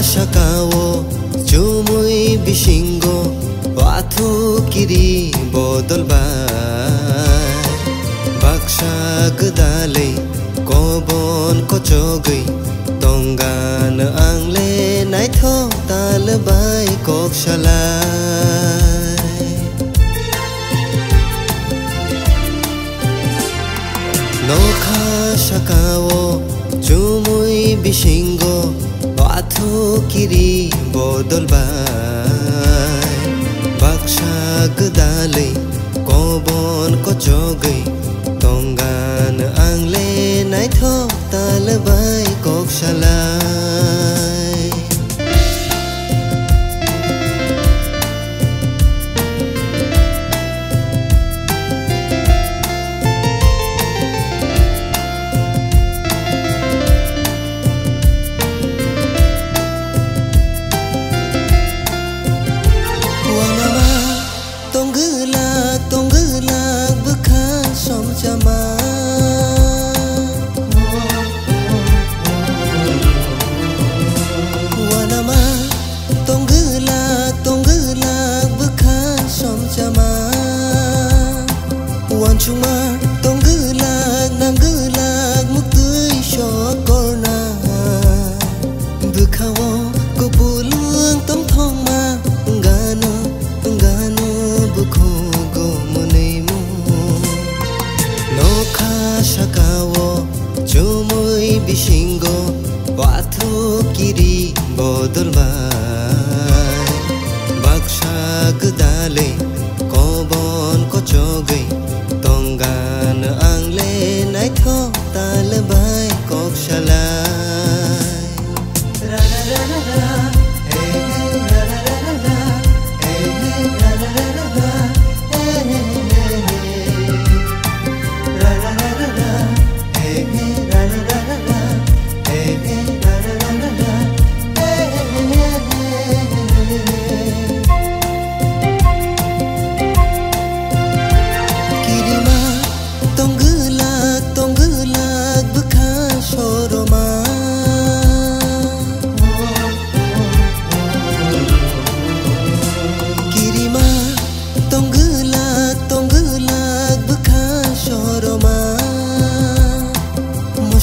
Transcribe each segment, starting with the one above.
Shakawo Jumui Bishingo Watu Kiri Bodolbai Baksha Gdale Kobon Kochogi Tongan Angle Naitho Talbai Kokshalai Nokha Shakawo Jumui Bishingo Watu Kiri Bodolbai Baksha Gdale Kobon Kochogi Tongan Angle Naitho Talbai Kokshalai Chuma tonggelag nanggelag muktui shokorna Bukhawo kopulung tom thong ma ngano bukho go muneimu Nokha shakawo jumui bishingo Watu kiri bodolbai Baksha gdale kobon kochogi Tongan Angle Naitho Talbai Kokshalai Ra ra ra ra ra hey hey ra ra ra ra hey hey ra ra ra ra hey hey ra ra ra ra hey hey ra ra ra ra hey hey ra ra ra ra hey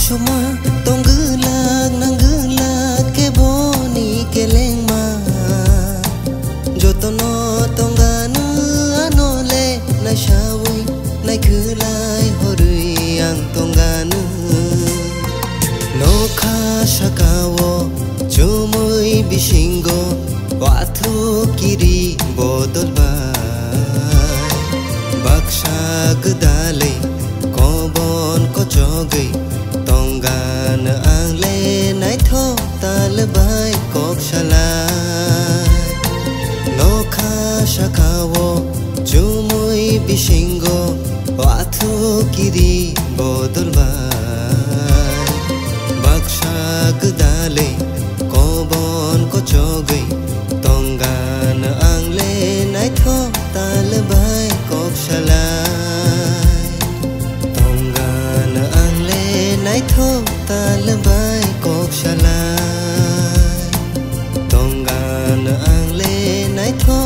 Shoma tonggelag nanggelag keboni kelengma Jotono tongganu anole nai shawi nai khulai horui ang tongganu Nokha shakawo jumui bishingo Watu kiri bodolbai Baksha gdale kobon kochogi Tongan Angle Naitho Talbai Kokshalai Nokha shakawo jumui bishingo Watu kiri bodolbai Baksha gdale kobon kochogi Tongan Angle Naitho Talbai Kokshalai Tongan Angle Naitho Talbai Kokshalai Tongan Angle Naitho